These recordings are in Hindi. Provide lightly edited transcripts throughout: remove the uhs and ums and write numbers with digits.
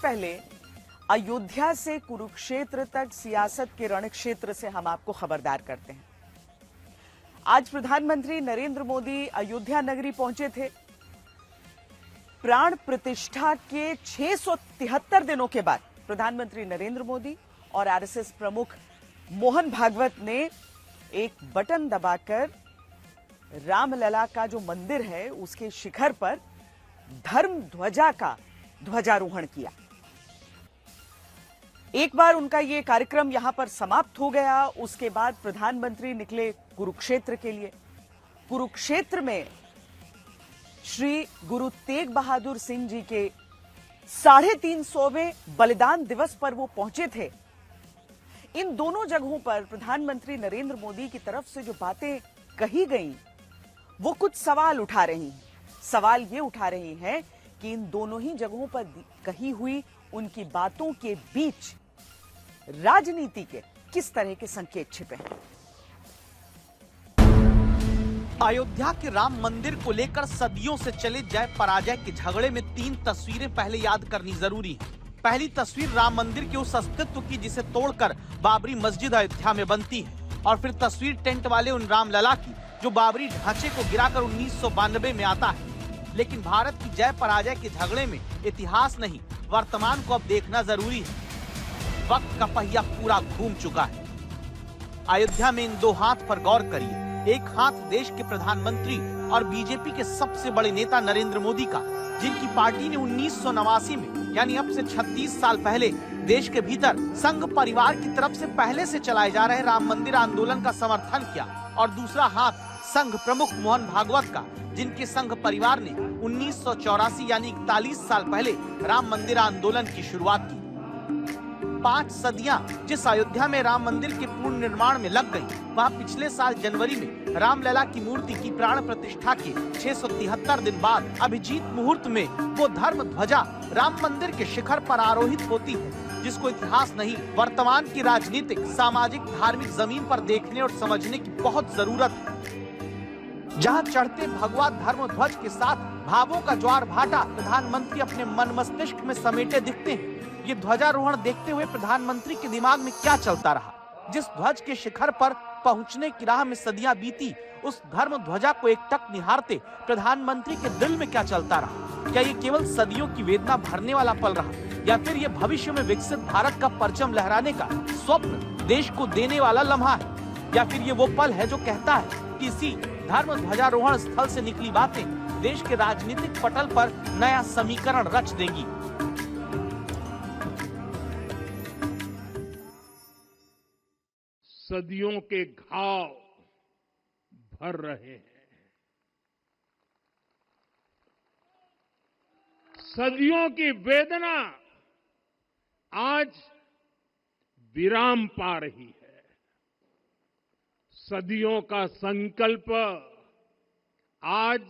पहले अयोध्या से कुरुक्षेत्र तक सियासत के रणक्षेत्र से हम आपको खबरदार करते हैं। आज प्रधानमंत्री नरेंद्र मोदी अयोध्या नगरी पहुंचे थे। प्राण प्रतिष्ठा के 673 दिनों के बाद प्रधानमंत्री नरेंद्र मोदी और आरएसएस प्रमुख मोहन भागवत ने एक बटन दबाकर रामलला का जो मंदिर है उसके शिखर पर धर्म ध्वजा का ध्वजारोहण किया। एक बार उनका ये कार्यक्रम यहां पर समाप्त हो गया, उसके बाद प्रधानमंत्री निकले कुरुक्षेत्र के लिए। कुरुक्षेत्र में श्री गुरु तेग बहादुर सिंह जी के 350वें बलिदान दिवस पर वो पहुंचे थे। इन दोनों जगहों पर प्रधानमंत्री नरेंद्र मोदी की तरफ से जो बातें कही गईं, वो कुछ सवाल उठा रही हैं। सवाल ये उठा रही हैं कि इन दोनों ही जगहों पर कही हुई उनकी बातों के बीच राजनीति के किस तरह के संकेत छिपे हैं। अयोध्या के राम मंदिर को लेकर सदियों से चले जय पराजय के झगड़े में 3 तस्वीरें पहले याद करनी जरूरी है। पहली तस्वीर राम मंदिर के उस अस्तित्व की जिसे तोड़कर बाबरी मस्जिद अयोध्या में बनती है, और फिर तस्वीर टेंट वाले उन रामलला की जो बाबरी ढांचे को गिराकर 1992 में आता है। लेकिन भारत की जय पराजय के झगड़े में इतिहास नहीं, वर्तमान को अब देखना जरूरी है। वक्त का पहिया पूरा घूम चुका है। अयोध्या में इन 2 हाथ पर गौर करिए। एक हाथ देश के प्रधानमंत्री और बीजेपी के सबसे बड़े नेता नरेंद्र मोदी का, जिनकी पार्टी ने 1989 में यानी अब से 36 साल पहले देश के भीतर संघ परिवार की तरफ से पहले से चलाए जा रहे राम मंदिर आंदोलन का समर्थन किया, और दूसरा हाथ संघ प्रमुख मोहन भागवत का, जिनके संघ परिवार ने 1984 यानी 41 साल पहले राम मंदिर आंदोलन की शुरुआत की। 5 सदियां जिस अयोध्या में राम मंदिर के पूर्ण निर्माण में लग गई, वहां पिछले साल जनवरी में रामलला की मूर्ति की प्राण प्रतिष्ठा के 673 दिन बाद अभिजीत मुहूर्त में वो धर्म ध्वजा राम मंदिर के शिखर पर आरोहित होती है, जिसको इतिहास नहीं वर्तमान की राजनीतिक, सामाजिक, धार्मिक जमीन पर देखने और समझने की बहुत जरूरत है। जहां चढ़ते भगवा धर्म ध्वज के साथ भावों का ज्वार भाटा प्रधानमंत्री अपने मन मस्तिष्क में समेटे दिखते हैं। ये ध्वजारोहण देखते हुए प्रधानमंत्री के दिमाग में क्या चलता रहा? जिस ध्वज के शिखर पर पहुंचने की राह में सदियां बीती, उस धर्म ध्वजा को एकटक निहारते प्रधानमंत्री के दिल में क्या चलता रहा? क्या ये केवल सदियों की वेदना भरने वाला पल रहा, या फिर ये भविष्य में विकसित भारत का परचम लहराने का स्वप्न देश को देने वाला लम्हा है? या फिर ये वो पल है जो कहता है कि इसी धर्म ध्वजारोहण स्थल से निकली बातें देश के राजनीतिक पटल पर नया समीकरण रच देंगी? सदियों के घाव भर रहे हैं। सदियों की वेदना आज विराम पा रही है। सदियों का संकल्प आज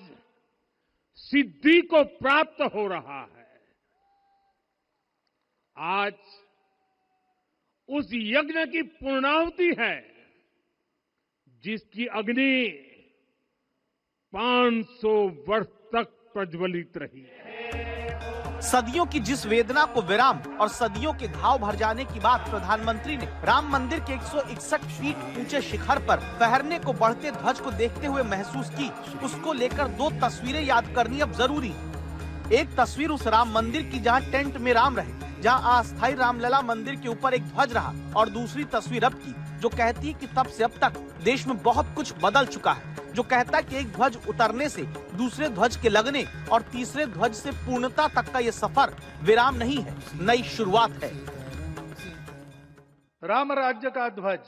सिद्धि को प्राप्त हो रहा है। आज उस यज्ञ की पूर्णाहुति है जिसकी अग्नि 500 वर्ष तक प्रज्वलित रही है। सदियों की जिस वेदना को विराम और सदियों के घाव भर जाने की बात प्रधानमंत्री ने राम मंदिर के 161 फीट ऊंचे शिखर पर फहरने को बढ़ते ध्वज को देखते हुए महसूस की, उसको लेकर 2 तस्वीरें याद करनी अब जरूरी है। एक तस्वीर उस राम मंदिर की जहां टेंट में राम रहे, जहां अस्थायी रामलला मंदिर के ऊपर एक ध्वज रहा, और दूसरी तस्वीर अब की जो कहती है कि तब से अब तक देश में बहुत कुछ बदल चुका है, जो कहता है कि एक ध्वज उतरने से दूसरे ध्वज के लगने और तीसरे ध्वज से पूर्णता तक का ये सफर विराम नहीं है, नई शुरुआत है। राम राज्य का ध्वज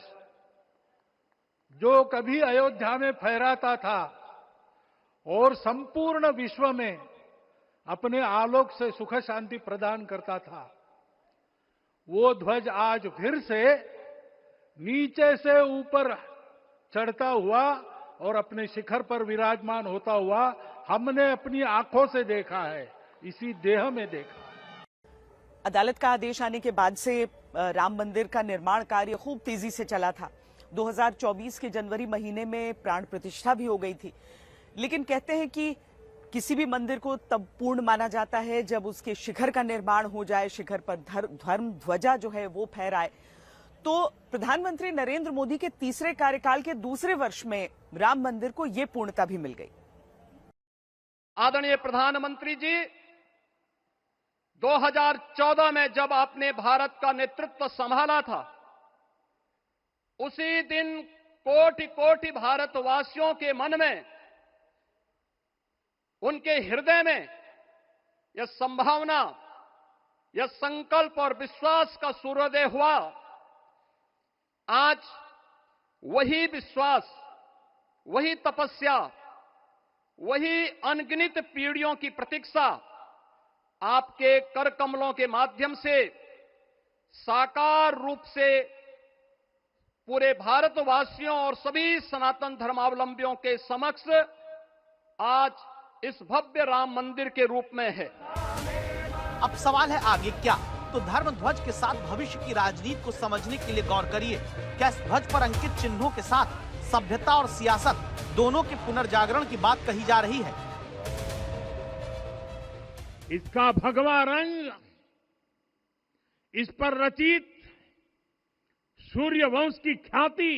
जो कभी अयोध्या में फहराता था और संपूर्ण विश्व में अपने आलोक से सुख शांति प्रदान करता था, वो ध्वज आज फिर से नीचे से ऊपर चढ़ता हुआ और अपने शिखर पर विराजमान होता हुआ हमने अपनी आंखों से देखा है, इसी देह में देखा है। अदालत का आदेश आने के बाद से राम मंदिर का निर्माण कार्य खूब तेजी से चला था। 2024 के जनवरी महीने में प्राण प्रतिष्ठा भी हो गई थी, लेकिन कहते हैं कि किसी भी मंदिर को तब पूर्ण माना जाता है जब उसके शिखर का निर्माण हो जाए, शिखर पर धर्म ध्वजा जो है वो फहराए। तो प्रधानमंत्री नरेंद्र मोदी के तीसरे कार्यकाल के दूसरे वर्ष में राम मंदिर को ये पूर्णता भी मिल गई। आदरणीय प्रधानमंत्री जी, 2014 में जब आपने भारत का नेतृत्व संभाला था, उसी दिन कोटि कोटि भारतवासियों के मन में, उनके हृदय में यह संभावना, यह संकल्प और विश्वास का सूर्योदय हुआ। आज वही विश्वास, वही तपस्या, वही अनगिनत पीढ़ियों की प्रतीक्षा आपके कर कमलों के माध्यम से साकार रूप से पूरे भारतवासियों और सभी सनातन धर्मावलंबियों के समक्ष आज इस भव्य राम मंदिर के रूप में है। अब सवाल है आगे क्या? तो धर्म ध्वज के साथ भविष्य की राजनीति को समझने के लिए गौर करिए। क्या इस ध्वज पर अंकित चिन्हों के साथ सभ्यता और सियासत दोनों के पुनर्जागरण की बात कही जा रही है? इसका भगवा रंग, इस पर रचित सूर्य वंश की ख्याति,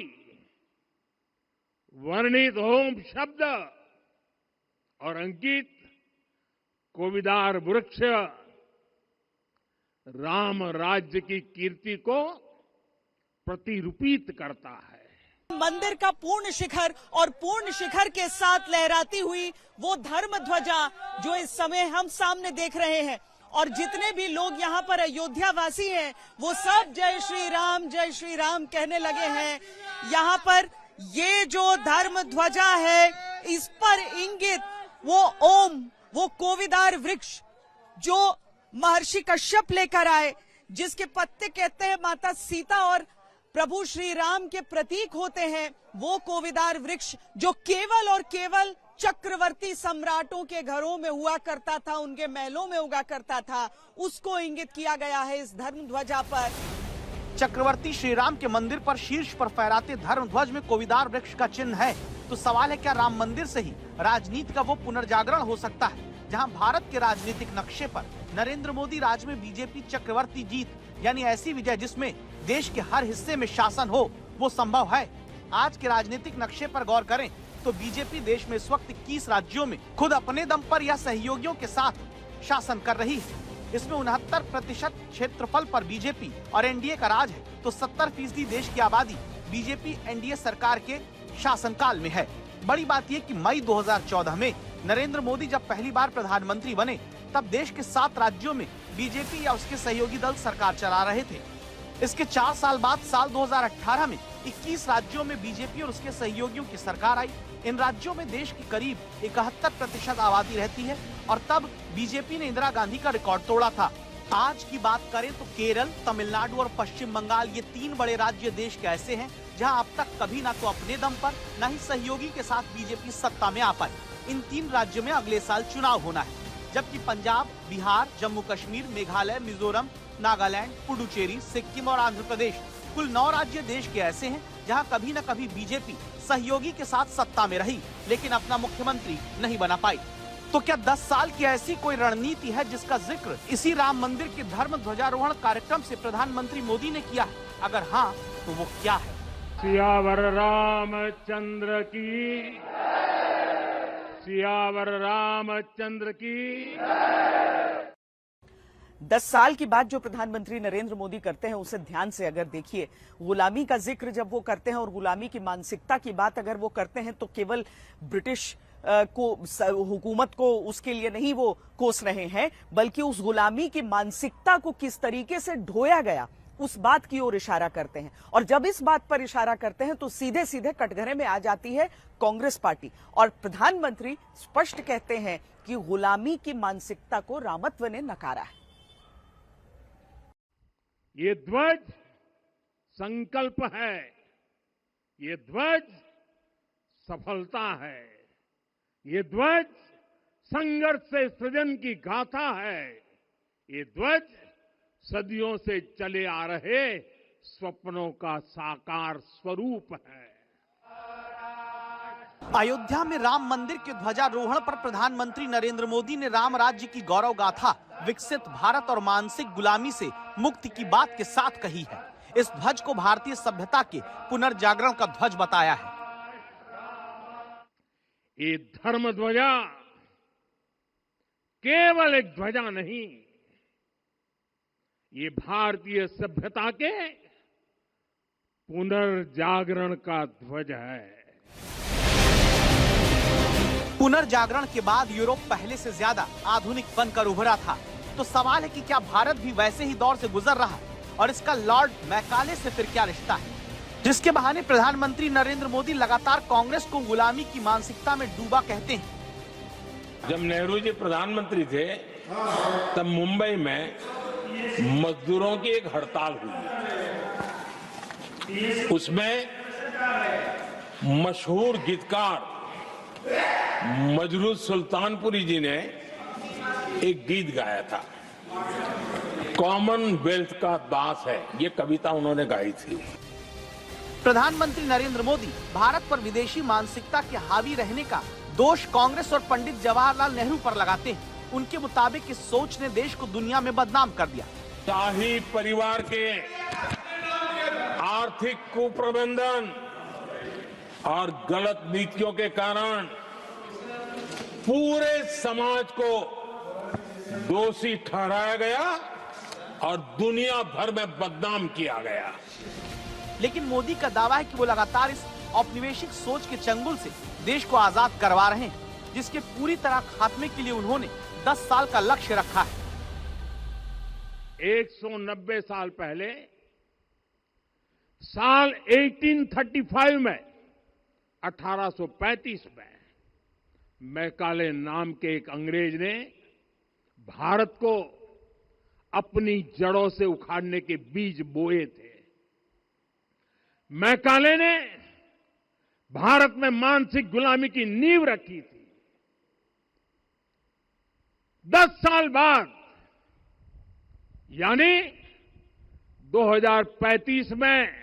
वर्णित ओम शब्द और अंकित कोविदार वृक्ष राम राज्य की कीर्ति को प्रतिरूपित करता है। मंदिर का पूर्ण शिखर और पूर्ण शिखर के साथ लहराती हुई वो धर्म ध्वजा जो इस समय हम सामने देख रहे हैं, और जितने भी लोग यहाँ पर अयोध्या वासी हैं वो सब जय श्री राम कहने लगे हैं। यहाँ पर ये जो धर्म ध्वजा है, इस पर इंगित वो ओम, वो कोविदार वृक्ष जो महर्षि कश्यप लेकर आए, जिसके पत्ते कहते हैं माता सीता और प्रभु श्री राम के प्रतीक होते हैं, वो कोविदार वृक्ष जो केवल और केवल चक्रवर्ती सम्राटों के घरों में हुआ करता था, उनके महलों में उगा करता था, उसको इंगित किया गया है इस धर्म ध्वजा पर। चक्रवर्ती श्री राम के मंदिर पर शीर्ष पर फहराते धर्म ध्वज में कोविदार वृक्ष का चिन्ह है। तो सवाल है, क्या राम मंदिर से ही राजनीति का वो पुनर्जागरण हो सकता है जहां भारत के राजनीतिक नक्शे पर नरेंद्र मोदी राज में बीजेपी चक्रवर्ती जीत, यानी ऐसी विजय जिसमें देश के हर हिस्से में शासन हो, वो संभव है? आज के राजनीतिक नक्शे पर गौर करें तो बीजेपी देश में इस वक्त 21 राज्यों में खुद अपने दम पर या सहयोगियों के साथ शासन कर रही है। इसमें 69% क्षेत्रफल पर बीजेपी और एनडीए का राज है, तो 70% देश की आबादी बीजेपी एनडीए सरकार के शासनकाल में है। बड़ी बात यह कि मई 2014 में नरेंद्र मोदी जब पहली बार प्रधानमंत्री बने, तब देश के 7 राज्यों में बीजेपी या उसके सहयोगी दल सरकार चला रहे थे। इसके 4 साल बाद साल 2018 में 21 राज्यों में बीजेपी और उसके सहयोगियों की सरकार आई। इन राज्यों में देश की करीब 71% आबादी रहती है और तब बीजेपी ने इंदिरा गांधी का रिकॉर्ड तोड़ा था। आज की बात करें तो केरल, तमिलनाडु और पश्चिम बंगाल, ये 3 बड़े राज्य देश के ऐसे हैं जहां अब तक कभी ना तो अपने दम पर न ही सहयोगी के साथ बीजेपी सत्ता में आ पाई। इन 3 राज्यों में अगले साल चुनाव होना है, जबकि पंजाब, बिहार, जम्मू कश्मीर, मेघालय, मिजोरम, नागालैंड, पुडुचेरी, सिक्किम और आंध्र प्रदेश, कुल 9 राज्य देश के ऐसे हैं जहां कभी न कभी बीजेपी सहयोगी के साथ सत्ता में रही, लेकिन अपना मुख्यमंत्री नहीं बना पाई। तो क्या 10 साल की ऐसी कोई रणनीति है जिसका जिक्र इसी राम मंदिर के धर्म ध्वजारोहण कार्यक्रम से प्रधानमंत्री मोदी ने किया है? अगर हाँ, तो वो क्या है? सियावर रामचंद्र की, सियावर रामचंद्र की। 10 साल की बात जो प्रधानमंत्री नरेंद्र मोदी करते हैं उसे ध्यान से अगर देखिए, गुलामी का जिक्र जब वो करते हैं और गुलामी की मानसिकता की बात अगर वो करते हैं तो केवल ब्रिटिश हुकूमत को उसके लिए नहीं वो कोस रहे हैं, बल्कि उस गुलामी की मानसिकता को किस तरीके से ढोया गया उस बात की ओर इशारा करते हैं। और जब इस बात पर इशारा करते हैं तो सीधे सीधे कटघरे में आ जाती है कांग्रेस पार्टी, और प्रधानमंत्री स्पष्ट कहते हैं कि गुलामी की मानसिकता को रामत्व ने नकारा है। ये ध्वज संकल्प है, ये ध्वज सफलता है, ये ध्वज संघर्ष से सृजन की गाथा है, ये ध्वज सदियों से चले आ रहे स्वप्नों का साकार स्वरूप है। अयोध्या में राम मंदिर के ध्वजारोहण पर प्रधानमंत्री नरेंद्र मोदी ने राम राज्य की गौरव गाथा, विकसित भारत और मानसिक गुलामी से मुक्ति की बात के साथ कही है। इस ध्वज को भारतीय सभ्यता के पुनर्जागरण का ध्वज बताया है। ये धर्म ध्वजा केवल एक ध्वजा नहीं, ये भारतीय सभ्यता के पुनर्जागरण का ध्वज है। पुनर्जागरण के बाद यूरोप पहले से ज्यादा आधुनिक बनकर उभरा था, तो सवाल है कि क्या भारत भी वैसे ही दौर से गुजर रहा है और इसका लॉर्ड मैकाले से फिर क्या रिश्ता है, जिसके बहाने प्रधानमंत्री नरेंद्र मोदी लगातार कांग्रेस को गुलामी की मानसिकता में डूबा कहते हैं। जब नेहरू जी प्रधानमंत्री थे तब मुंबई में मजदूरों की एक हड़ताल हुई। उसमें मशहूर गीतकार मजरूह सुल्तानपुरी जी ने एक गीत गाया था, कॉमनवेल्थ का दास है, ये कविता उन्होंने गाई थी। प्रधानमंत्री नरेंद्र मोदी भारत पर विदेशी मानसिकता के हावी रहने का दोष कांग्रेस और पंडित जवाहरलाल नेहरू पर लगाते हैं। उनके मुताबिक इस सोच ने देश को दुनिया में बदनाम कर दिया। शाही परिवार के आर्थिक कुप्रबंधन और गलत नीतियों के कारण पूरे समाज को दोषी ठहराया गया और दुनिया भर में बदनाम किया गया। लेकिन मोदी का दावा है कि वो लगातार इस औपनिवेशिक सोच के चंगुल से देश को आजाद करवा रहे हैं, जिसके पूरी तरह खात्मे के लिए उन्होंने 10 साल का लक्ष्य रखा है। 190 साल पहले साल 1835 में 1835 में मैकाले नाम के एक अंग्रेज ने भारत को अपनी जड़ों से उखाड़ने के बीज बोए थे। मैकाले ने भारत में मानसिक गुलामी की नींव रखी थी। 10 साल बाद यानी 2035 में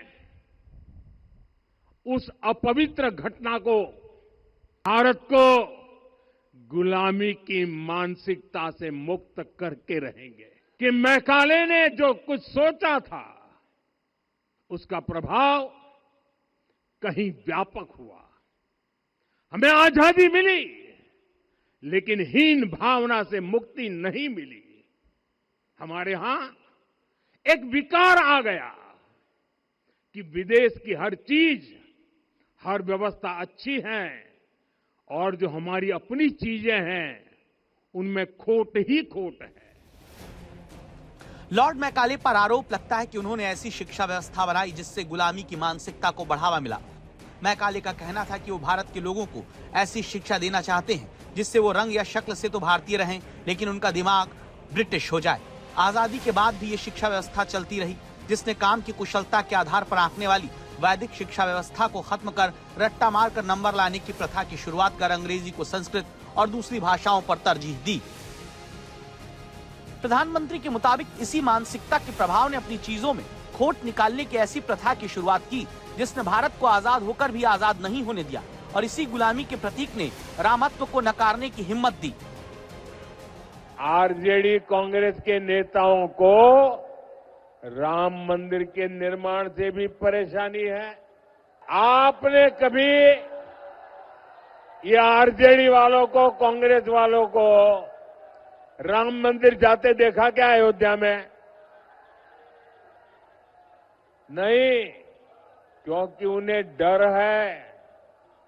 उस अपवित्र घटना को, भारत को गुलामी की मानसिकता से मुक्त करके रहेंगे कि मैकाले ने जो कुछ सोचा था उसका प्रभाव कहीं व्यापक हुआ। हमें आजादी मिली लेकिन हीन भावना से मुक्ति नहीं मिली। हमारे यहां एक विकार आ गया कि विदेश की हर चीज, हर व्यवस्था अच्छी है और जो हमारी अपनी चीजें हैं उनमें खोट ही खोट है। लॉर्ड मैकाले पर आरोप लगता है कि उन्होंने ऐसी शिक्षा व्यवस्था बनाई जिससे गुलामी की मानसिकता को बढ़ावा मिला। मैकाले का कहना था कि वो भारत के लोगों को ऐसी शिक्षा देना चाहते हैं जिससे वो रंग या शक्ल से तो भारतीय रहें लेकिन उनका दिमाग ब्रिटिश हो जाए। आजादी के बाद भी ये शिक्षा व्यवस्था चलती रही, जिसने काम की कुशलता के आधार पर आंकने वाली वैदिक शिक्षा व्यवस्था को खत्म कर रट्टा मारकर नंबर लाने की प्रथा की शुरुआत कर अंग्रेजी को संस्कृत और दूसरी भाषाओं पर तरजीह दी। प्रधानमंत्री के मुताबिक इसी मानसिकता के प्रभाव ने अपनी चीजों में खोट निकालने की ऐसी प्रथा की शुरुआत की जिसने भारत को आजाद होकर भी आजाद नहीं होने दिया, और इसी गुलामी के प्रतीक ने रामत्व को नकारने की हिम्मत दी। आरजेडी कांग्रेस के नेताओं को राम मंदिर के निर्माण से भी परेशानी है। आपने कभी ये आरजेडी वालों को, कांग्रेस वालों को राम मंदिर जाते देखा क्या अयोध्या में? नहीं, क्योंकि उन्हें डर है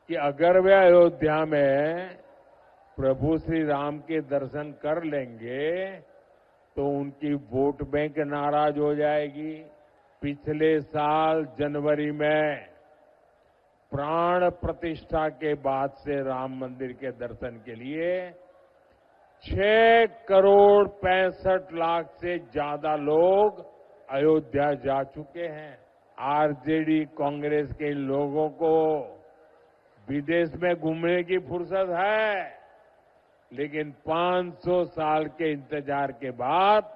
कि अगर वे अयोध्या में प्रभु श्री राम के दर्शन कर लेंगे तो उनकी वोट बैंक नाराज हो जाएगी। पिछले साल जनवरी में प्राण प्रतिष्ठा के बाद से राम मंदिर के दर्शन के लिए 6 करोड़ 65 लाख से ज्यादा लोग अयोध्या जा चुके हैं। आरजेडी कांग्रेस के लोगों को विदेश में घूमने की फुर्सत है, लेकिन 500 साल के इंतजार के बाद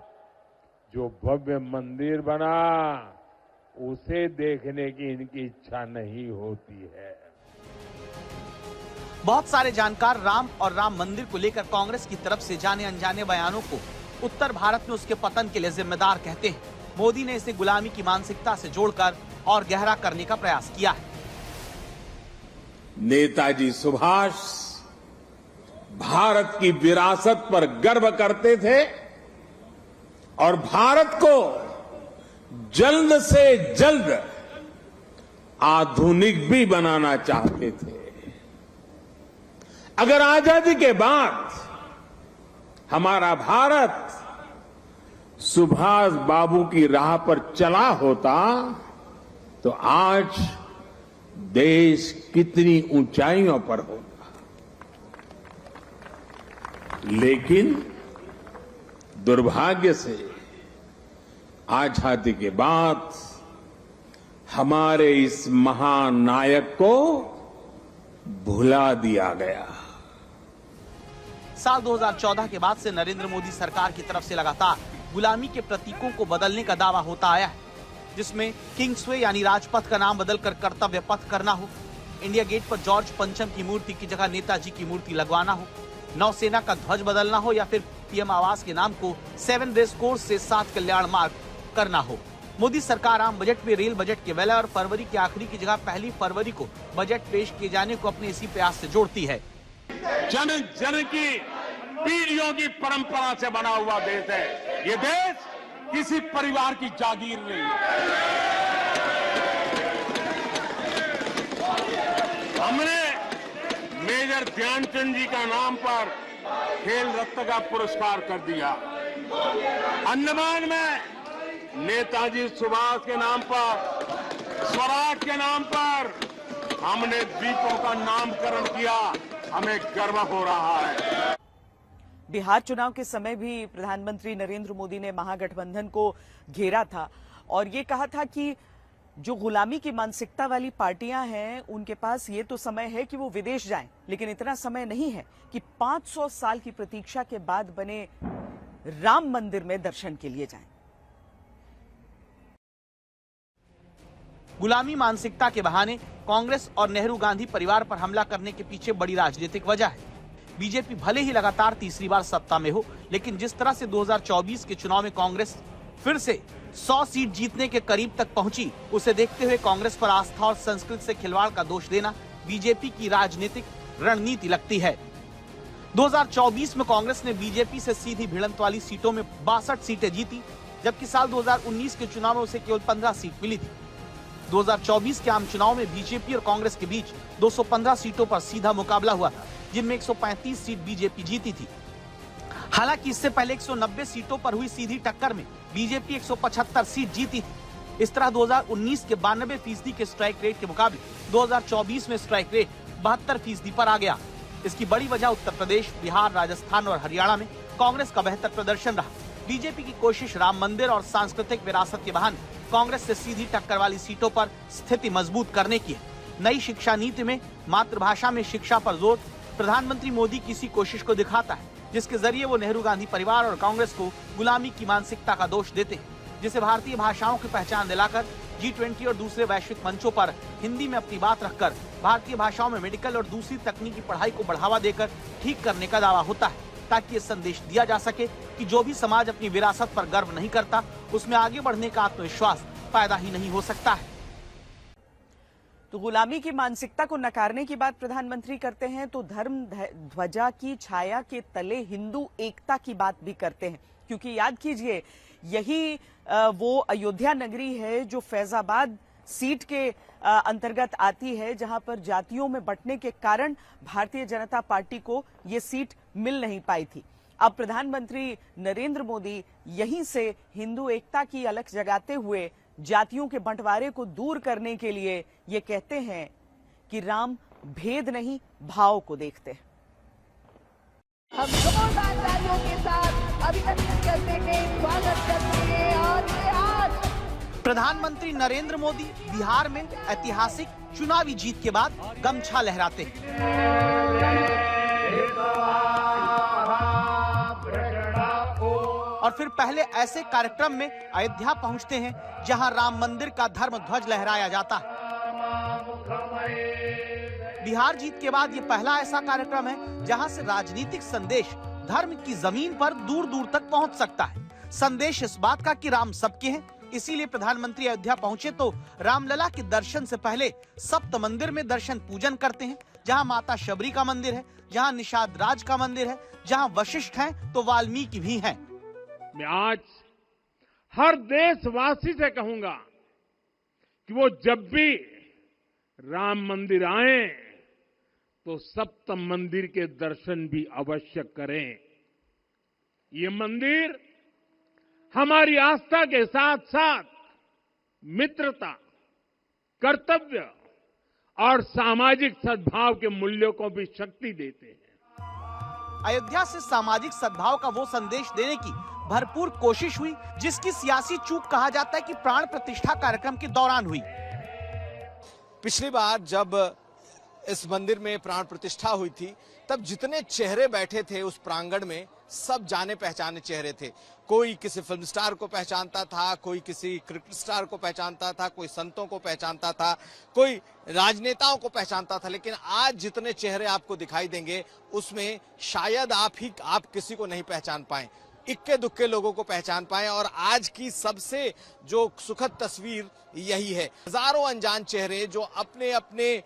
जो भव्य मंदिर बना उसे देखने की इनकी इच्छा नहीं होती है। बहुत सारे जानकार राम और राम मंदिर को लेकर कांग्रेस की तरफ से जाने अनजाने बयानों को उत्तर भारत में उसके पतन के लिए जिम्मेदार कहते हैं। मोदी ने इसे गुलामी की मानसिकता से जोड़कर और गहरा करने का प्रयास किया है। नेताजी सुभाष भारत की विरासत पर गर्व करते थे और भारत को जल्द से जल्द आधुनिक भी बनाना चाहते थे। अगर आजादी के बाद हमारा भारत सुभाष बाबू की राह पर चला होता तो आज देश कितनी ऊंचाइयों पर होता। लेकिन दुर्भाग्य से आजादी के बाद हमारे इस महान नायक को भुला दिया गया। साल 2014 के बाद से नरेंद्र मोदी सरकार की तरफ से लगातार गुलामी के प्रतीकों को बदलने का दावा होता आया है, जिसमें किंग्सवे यानी राजपथ का नाम बदलकर कर्तव्य पथ करना हो, इंडिया गेट पर जॉर्ज पंचम की मूर्ति की जगह नेताजी की मूर्ति लगवाना हो, नौसेना का ध्वज बदलना हो या फिर पीएम आवास के नाम को 7 रेस कोर्स से 7 कल्याण मार्ग करना हो। मोदी सरकार आम बजट में रेल बजट के विलय और फरवरी के आखिरी की जगह 1 फरवरी को बजट पेश किए जाने को अपने इसी प्रयास से जोड़ती है। जन जन की पीढ़ियों की परंपरा से बना हुआ देश है। ये देश किसी परिवार की जागीर नहीं है। हमने मेजर ध्यानचंद जी का नाम पर खेल रत्न का पुरस्कार कर दिया। अंडमान में नेताजी सुभाष के नाम पर, स्वराज के नाम पर हमने द्वीपों का नामकरण किया। हमें गर्व हो रहा है। बिहार चुनाव के समय भी प्रधानमंत्री नरेंद्र मोदी ने महागठबंधन को घेरा था और ये कहा था कि जो गुलामी की मानसिकता वाली पार्टियां हैं उनके पास ये तो समय है कि वो विदेश जाएं, लेकिन इतना समय नहीं है कि 500 साल की प्रतीक्षा के बाद बने राम मंदिर में दर्शन के लिए जाएं। गुलामी मानसिकता के बहाने कांग्रेस और नेहरू गांधी परिवार पर हमला करने के पीछे बड़ी राजनीतिक वजह है। बीजेपी भले ही लगातार तीसरी बार सत्ता में हो, लेकिन जिस तरह से 2024 के चुनाव में कांग्रेस फिर से 100 सीट जीतने के करीब तक पहुंची, उसे देखते हुए कांग्रेस पर आस्था और संस्कृति से खिलवाड़ का दोष देना बीजेपी की राजनीतिक रणनीति लगती है। 2024 में कांग्रेस ने बीजेपी से सीधी भिड़ंत वाली सीटों में 62 सीटें जीती, जबकि साल 2019 के चुनाव में उसे केवल 15 सीट मिली थी। 2024 के आम चुनाव में बीजेपी और कांग्रेस के बीच 215 सीटों पर सीधा मुकाबला हुआ था, जिनमें 135 सीट बीजेपी जीती थी। हालांकि इससे पहले 190 सीटों पर हुई सीधी टक्कर में बीजेपी 175 सीट जीती थी। इस तरह 2019 के 92% के स्ट्राइक रेट के मुकाबले 2024 में स्ट्राइक रेट 72% पर आ गया। इसकी बड़ी वजह उत्तर प्रदेश, बिहार, राजस्थान और हरियाणा में कांग्रेस का बेहतर प्रदर्शन रहा। बीजेपी की कोशिश राम मंदिर और सांस्कृतिक विरासत के बहाने कांग्रेस से सीधी टक्कर वाली सीटों पर स्थिति मजबूत करने की है। नई शिक्षा नीति में मातृभाषा में शिक्षा पर जोर प्रधानमंत्री मोदी की इसी कोशिश को दिखाता है, जिसके जरिए वो नेहरू गांधी परिवार और कांग्रेस को गुलामी की मानसिकता का दोष देते हैं, जिसे भारतीय भाषाओं की पहचान दिलाकर G20 और दूसरे वैश्विक मंचों पर हिंदी में अपनी बात रखकर भारतीय भाषाओं में मेडिकल और दूसरी तकनीकी पढ़ाई को बढ़ावा देकर ठीक करने का दावा होता है, ताकि ये संदेश दिया जा सके कि जो भी समाज अपनी विरासत पर गर्व नहीं करता, उसमें आगे बढ़ने का आत्मविश्वास पैदा ही नहीं हो सकता है। तो गुलामी की मानसिकता को नकारने की बात प्रधानमंत्री करते हैं तो धर्म ध्वजा की छाया के तले हिंदू एकता की बात भी करते हैं, क्योंकि याद कीजिए यही वो अयोध्या नगरी है जो फैजाबाद सीट के अंतर्गत आती है, जहां पर जातियों में बंटने के कारण भारतीय जनता पार्टी को ये सीट मिल नहीं पाई थी। अब प्रधानमंत्री नरेंद्र मोदी यहीं से हिंदू एकता की अलख जगाते हुए जातियों के बंटवारे को दूर करने के लिए ये कहते हैं कि राम भेद नहीं भाव को देखते हैं। हम जोरदार तालियों के साथ अभिनंदन करते हैं, स्वागत करते हैं। और ये आज प्रधानमंत्री नरेंद्र मोदी बिहार में ऐतिहासिक चुनावी जीत के बाद गमछा लहराते हैं और फिर पहले ऐसे कार्यक्रम में अयोध्या पहुंचते हैं जहां राम मंदिर का धर्म ध्वज लहराया जाता है। बिहार जीत के बाद ये पहला ऐसा कार्यक्रम है जहां से राजनीतिक संदेश धर्म की जमीन पर दूर दूर तक पहुंच सकता है। संदेश इस बात का कि राम सबके हैं, इसीलिए प्रधानमंत्री अयोध्या पहुंचे तो रामलला के दर्शन से पहले सप्त मंदिर में दर्शन पूजन करते हैं, जहां माता शबरी का मंदिर है, जहां निषाद राज का मंदिर है, जहां वशिष्ठ हैं तो वाल्मीकि भी हैं। मैं आज हर देशवासी से कहूंगा कि वो जब भी राम मंदिर आए तो सप्त मंदिर के दर्शन भी अवश्य करें। ये मंदिर हमारी आस्था के साथ साथ मित्रता, कर्तव्य और सामाजिक सद्भाव के मूल्यों को भी शक्ति देते हैं। अयोध्या से सामाजिक सद्भाव का वो संदेश देने की भरपूर कोशिश हुई जिसकी सियासी चूक कहा जाता है कि प्राण प्रतिष्ठा कार्यक्रम के दौरान हुई। पिछली बार जब इस मंदिर में प्राण प्रतिष्ठा हुई थी तब जितने चेहरे बैठे थे उस प्रांगण में सब जाने पहचाने चेहरे थे। कोई किसी फिल्म स्टार को पहचानता था, कोई किसी क्रिकेट स्टार को पहचानता था, कोई संतों को पहचानता था, कोई राजनेताओं को पहचानता था। लेकिन आज जितने चेहरे आपको दिखाई देंगे उसमें शायद आप किसी को नहीं पहचान पाए, इक्के दुक्के लोगों को पहचान पाए। और आज की सबसे जो सुखद तस्वीर यही है, हजारों अनजान चेहरे जो अपने अपने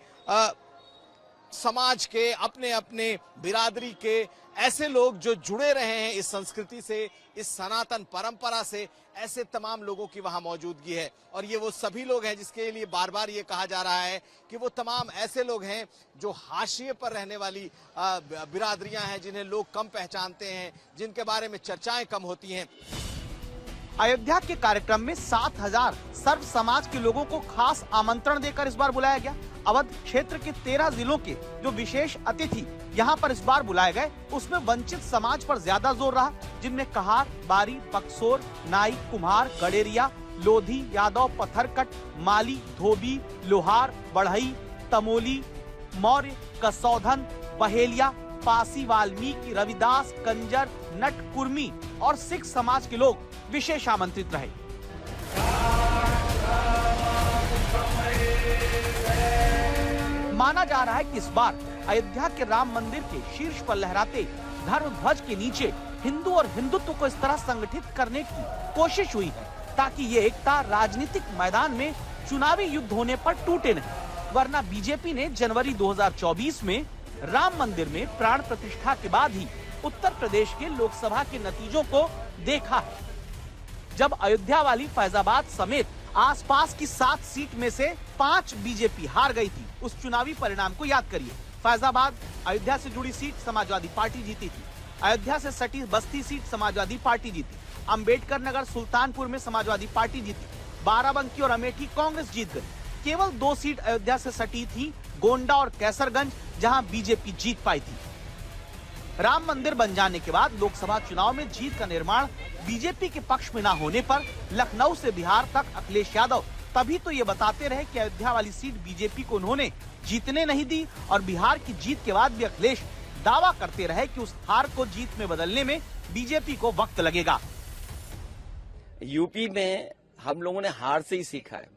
समाज के, अपने अपने बिरादरी के ऐसे लोग जो जुड़े रहे हैं इस संस्कृति से, इस सनातन परंपरा से, ऐसे तमाम लोगों की वहां मौजूदगी है। और ये वो सभी लोग हैं जिसके लिए बार बार ये कहा जा रहा है कि वो तमाम ऐसे लोग हैं जो हाशिए पर रहने वाली बिरादरियां हैं, जिन्हें लोग कम पहचानते हैं, जिनके बारे में चर्चाएं कम होती हैं। अयोध्या के कार्यक्रम में 7000 सर्व समाज के लोगों को खास आमंत्रण देकर इस बार बुलाया गया। अवध क्षेत्र के 13 जिलों के जो विशेष अतिथि यहाँ पर इस बार बुलाए गए उसमें वंचित समाज पर ज्यादा जोर रहा, जिनमें कहार, बारी, बक्सोर, नाई, कुम्हार, गडेरिया, लोधी, यादव, पत्थरकट, माली, धोबी, लोहार, बढ़ई, तमोली, मौर्य, कसौधन, बहेलिया, पासी, वाल्मीकि, रविदास, कंजर, नट, कुर्मी और सिख समाज के लोग विशेष आमंत्रित रहे। माना जा रहा है कि इस बार अयोध्या के राम मंदिर के शीर्ष पर लहराते धर्म ध्वज के नीचे हिंदू और हिंदुत्व को इस तरह संगठित करने की कोशिश हुई है ताकि ये एकता राजनीतिक मैदान में चुनावी युद्ध होने पर टूटे नहीं। वरना बीजेपी ने जनवरी 2024 में राम मंदिर में प्राण प्रतिष्ठा के बाद ही उत्तर प्रदेश के लोकसभा के नतीजों को देखा है। जब अयोध्या वाली फैजाबाद समेत आसपास की 7 सीट में से 5 बीजेपी हार गई थी, उस चुनावी परिणाम को याद करिए। फैजाबाद अयोध्या से जुड़ी सीट समाजवादी पार्टी जीती थी, अयोध्या से सटी बस्ती सीट समाजवादी पार्टी जीती, अंबेडकर नगर सुल्तानपुर में समाजवादी पार्टी जीती, बाराबंकी और अमेठी कांग्रेस जीत गई। केवल 2 सीट अयोध्या से सटी थी, गोंडा और कैसरगंज, जहां बीजेपी जीत पाई थी। राम मंदिर बन जाने के बाद लोकसभा चुनाव में जीत का निर्माण बीजेपी के पक्ष में न होने पर लखनऊ से बिहार तक अखिलेश यादव तभी तो ये बताते रहे कि अयोध्या वाली सीट बीजेपी को उन्होंने जीतने नहीं दी, और बिहार की जीत के बाद भी अखिलेश दावा करते रहे कि उस हार को जीत में बदलने में बीजेपी को वक्त लगेगा। यूपी में हम लोगों ने हार से ही सीखा है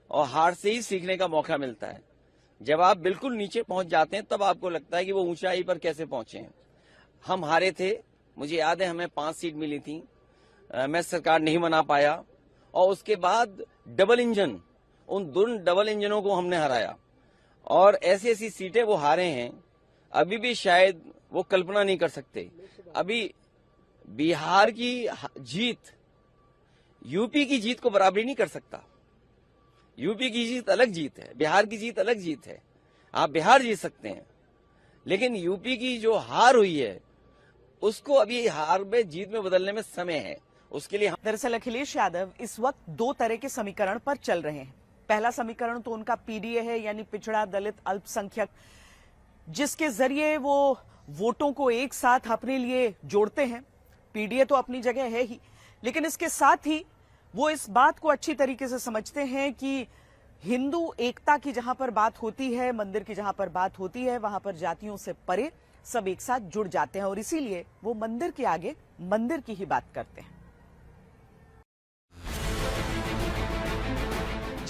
और हार से ही सीखने का मौका मिलता है। जब आप बिल्कुल नीचे पहुंच जाते हैं तब आपको लगता है कि वो ऊंचाई पर कैसे पहुंचे हैं। हम हारे थे, मुझे याद है हमें 5 सीट मिली थी, मैं सरकार नहीं बना पाया, और उसके बाद डबल इंजन, उन 2 डबल इंजनों को हमने हराया और ऐसी ऐसी सीटें वो हारे हैं अभी भी शायद वो कल्पना नहीं कर सकते। अभी बिहार की जीत यूपी की जीत को बराबरी नहीं कर सकता। यूपी की जीत अलग जीत है, बिहार की जीत अलग जीत है। आप बिहार जीत सकते हैं लेकिन यूपी की जो हार हुई है उसको अभी हार में जीत में बदलने में समय है। उसके लिए दरअसल अखिलेश यादव इस वक्त 2 तरह के समीकरण पर चल रहे हैं। पहला समीकरण तो उनका पीडीए है, यानी पिछड़ा दलित अल्पसंख्यक, जिसके जरिए वो वोटों को एक साथ अपने लिए जोड़ते हैं। पीडीए तो अपनी जगह है ही, लेकिन इसके साथ ही वो इस बात को अच्छी तरीके से समझते हैं कि हिंदू एकता की जहां पर बात होती है, मंदिर की जहां पर बात होती है, वहां पर जातियों से परे सब एक साथ जुड़ जाते हैं और इसीलिए वो मंदिर के आगे मंदिर की ही बात करते हैं।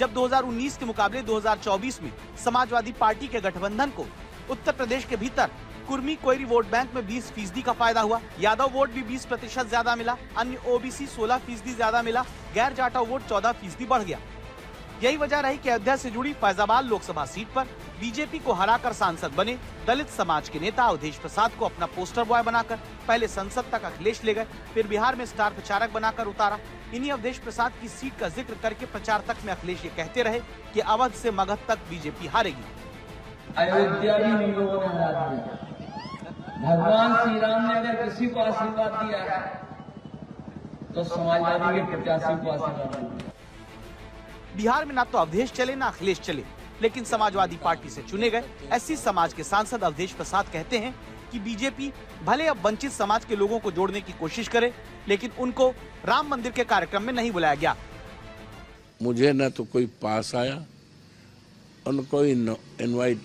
जब 2019 के मुकाबले 2024 में समाजवादी पार्टी के गठबंधन को उत्तर प्रदेश के भीतर कुर्मी कोयरी वोट बैंक में 20% का फायदा हुआ। यादव वोट भी 20% ज्यादा मिला, अन्य ओबीसी 16% ज्यादा मिला, गैर जाटव वोट 14% बढ़ गया। यही वजह रही कि अयोध्या से जुड़ी फैजाबाद लोकसभा सीट पर बीजेपी को हराकर सांसद बने दलित समाज के नेता अवधेश प्रसाद को अपना पोस्टर बॉय बनाकर पहले संसद तक अखिलेश ले गए, फिर बिहार में स्टार प्रचारक बनाकर उतारा। इन्हीं अवधेश प्रसाद की सीट का जिक्र करके प्रचार तक में अखिलेश ये कहते रहे कि अवध से मगध तक बीजेपी हारेगी। अयोध्या भी हम लोगों ने हरा दिया। भगवान श्री राम ने अगर किसी को आशीर्वाद दिया है तो समाजवादी के प्रत्याशी को आशीर्वाद दिया। बिहार में ना तो अवधेश चले ना अखिलेश चले, लेकिन समाजवादी पार्टी से चुने गए एससी समाज के सांसद अवधेश प्रसाद कहते हैं कि बीजेपी भले अब वंचित समाज के लोगों को जोड़ने की कोशिश करे, लेकिन उनको राम मंदिर के कार्यक्रम में नहीं बुलाया गया। मुझे न तो कोई पास आया, उनको इनवाइट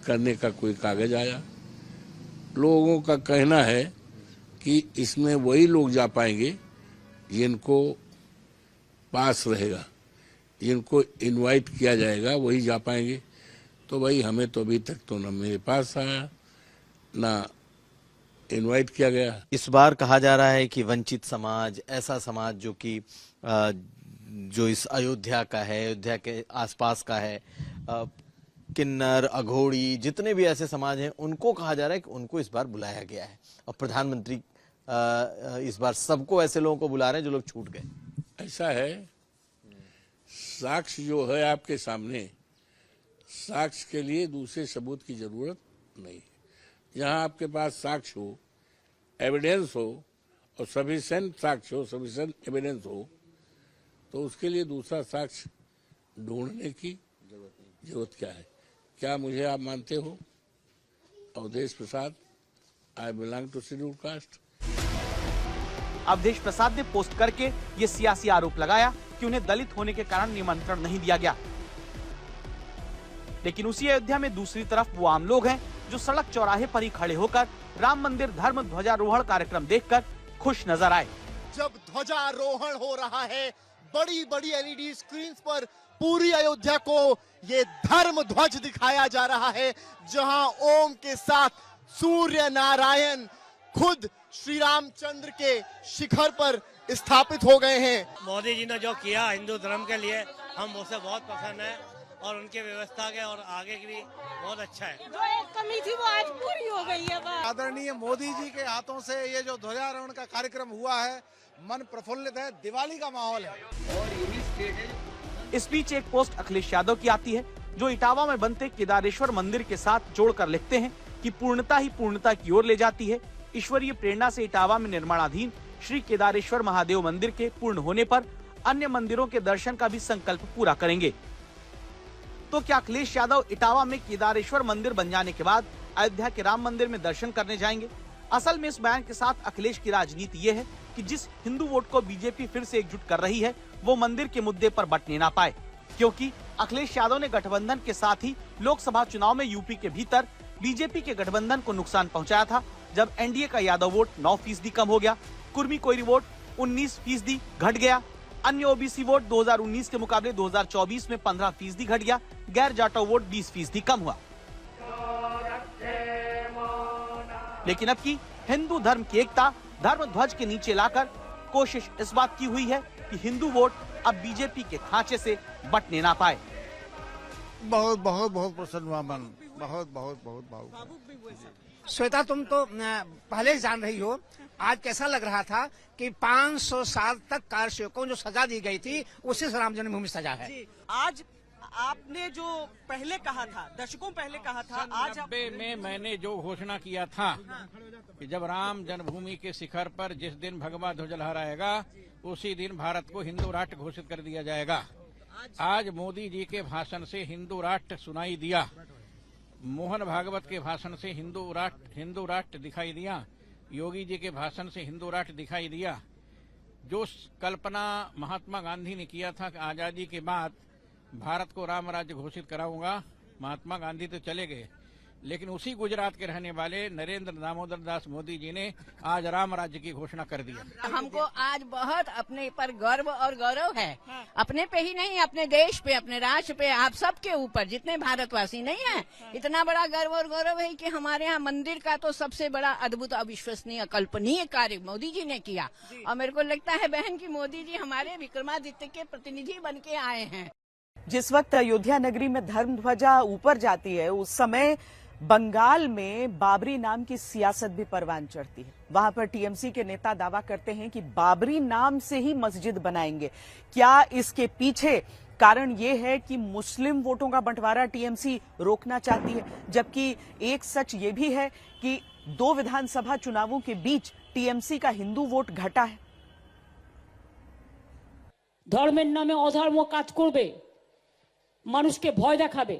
करने का कोई कागज आया। लोगों का कहना है कि इसमें वही लोग जा पाएंगे जिनको पास रहेगा, जिनको इनवाइट किया जाएगा वही जा पाएंगे। तो भाई हमें तो अभी तक तो न मेरे पास आया ना इनवाइट किया गया। इस बार कहा जा रहा है कि वंचित समाज, ऐसा समाज जो कि जो इस अयोध्या का है, अयोध्या के आसपास का है, किन्नर, अघोड़ी, जितने भी ऐसे समाज हैं, उनको कहा जा रहा है कि उनको इस बार बुलाया गया है। और प्रधानमंत्री इस बार सबको ऐसे लोगों को बुला रहे हैं जो लोग छूट गए। ऐसा है, साक्ष्य जो है आपके सामने, साक्ष्य के लिए दूसरे सबूत की जरूरत नहीं है। जहां आपके पास साक्ष्य हो, एविडेंस हो और सफिशिएंट साक्ष्य हो, सफिशिएंट एविडेंस हो, तो उसके लिए दूसरा साक्ष्य ढूंढने की जरूरत क्या है। क्या मुझे आप मानते हो? Awadhesh Prasad, I belong to schedule caste. Awadhesh Prasad ने पोस्ट करके ये सियासी आरोप लगाया कि उन्हें दलित होने के कारण निमंत्रण नहीं दिया गया। लेकिन उसी अयोध्या में दूसरी तरफ वो आम लोग हैं जो सड़क चौराहे पर ही खड़े होकर राम मंदिर धर्म ध्वजारोहण कार्यक्रम देखकर खुश नजर आए। जब ध्वजारोहण हो रहा है बड़ी बड़ी एलईडी स्क्रीन पर, पूरी अयोध्या को ये धर्म ध्वज दिखाया जा रहा है, जहां ओम के साथ सूर्य नारायण खुद श्री रामचंद्र के शिखर पर स्थापित हो गए हैं। मोदी जी ने जो किया हिंदू धर्म के लिए, हम उसे बहुत पसंद है और उनके व्यवस्था के और आगे की भी बहुत अच्छा है। जो एक कमी थी वो आज पूरी हो गई है। आदरणीय मोदी जी के हाथों से ये जो ध्वजारोहण का कार्यक्रम हुआ है, मन प्रफुल्लित है, दिवाली का माहौल है। और यही स्टेट है। इस बीच एक पोस्ट अखिलेश यादव की आती है जो इटावा में बनते केदारेश्वर मंदिर के साथ जोड़कर लिखते हैं कि पूर्णता ही पूर्णता की ओर ले जाती है। ईश्वरीय प्रेरणा से इटावा में निर्माणाधीन श्री केदारेश्वर महादेव मंदिर के पूर्ण होने पर अन्य मंदिरों के दर्शन का भी संकल्प पूरा करेंगे। तो क्या अखिलेश यादव इटावा में केदारेश्वर मंदिर बन जाने के बाद अयोध्या के राम मंदिर में दर्शन करने जाएंगे? असल में इस बयान के साथ अखिलेश की राजनीति ये है कि जिस हिंदू वोट को बीजेपी फिर से एकजुट कर रही है वो मंदिर के मुद्दे पर बंटने ना पाए, क्योंकि अखिलेश यादव ने गठबंधन के साथ ही लोकसभा चुनाव में यूपी के भीतर बीजेपी के गठबंधन को नुकसान पहुंचाया था, जब एनडीए का यादव वोट 9% कम हो गया, कुर्मी कोयरी वोट 19% घट गया, अन्य ओबीसी वोट 2019 के मुकाबले 2024 में 15% घट गया, गैर जाटव वोट 20% कम हुआ। लेकिन अब की हिंदू धर्म की एकता धर्म ध्वज के नीचे लाकर कोशिश इस बात की हुई है कि हिंदू वोट अब बीजेपी के खांचे से बटने ना पाए। बहुत बहुत बहुत प्रसन्न हुआ मन, बहुत बहुत बहुत भावुक। श्वेता, तुम तो पहले ही जान रही हो, आज कैसा लग रहा था कि 500 साल तक कारसेवकों जो सजा दी गई थी उसी से राम जन्मभूमि सजा है। आज आपने जो पहले कहा था, दशकों पहले कहा था, आज 90 में मैंने जो घोषणा किया था कि जब राम जन्मभूमि के शिखर पर जिस दिन भगवा ध्वज लहराएगा उसी दिन भारत को हिंदू राष्ट्र घोषित कर दिया जाएगा। आज मोदी जी के भाषण से हिंदू राष्ट्र सुनाई दिया, मोहन भागवत के भाषण से हिंदू राष्ट्र दिखाई दिया, योगी जी के भाषण से हिंदू राष्ट्र दिखाई दिया। जो कल्पना महात्मा गांधी ने किया था कि आजादी के बाद भारत को राम राज्य घोषित कराऊंगा, महात्मा गांधी तो चले गए, लेकिन उसी गुजरात के रहने वाले नरेंद्र दामोदर दास मोदी जी ने आज राम राज्य की घोषणा कर दिया। हमको आज बहुत अपने पर गर्व और गौरव है, अपने पे ही नहीं, अपने देश पे, अपने राष्ट्र पे, आप सबके ऊपर जितने भारतवासी नहीं हैं, इतना बड़ा गर्व और गौरव है कि हमारे यहाँ मंदिर का तो सबसे बड़ा अद्भुत, अविश्वसनीय, अकल्पनीय कार्य मोदी जी ने किया। और मेरे को लगता है बहन की मोदी जी हमारे विक्रमादित्य के प्रतिनिधि बन के आए हैं। जिस वक्त अयोध्या नगरी में धर्म ध्वजा ऊपर जाती है, उस समय बंगाल में बाबरी नाम की सियासत भी परवान चढ़ती है। वहां पर टीएमसी के नेता दावा करते हैं कि बाबरी नाम से ही मस्जिद बनाएंगे। क्या इसके पीछे कारण ये है कि मुस्लिम वोटों का बंटवारा टीएमसी रोकना चाहती है? जबकि एक सच ये भी है कि 2 विधानसभा चुनावों के बीच टीएमसी का हिंदू वोट घटा है। ধর্মের নামে অধর্ম কাজ করবে, মানুষকে ভয় দেখাবে,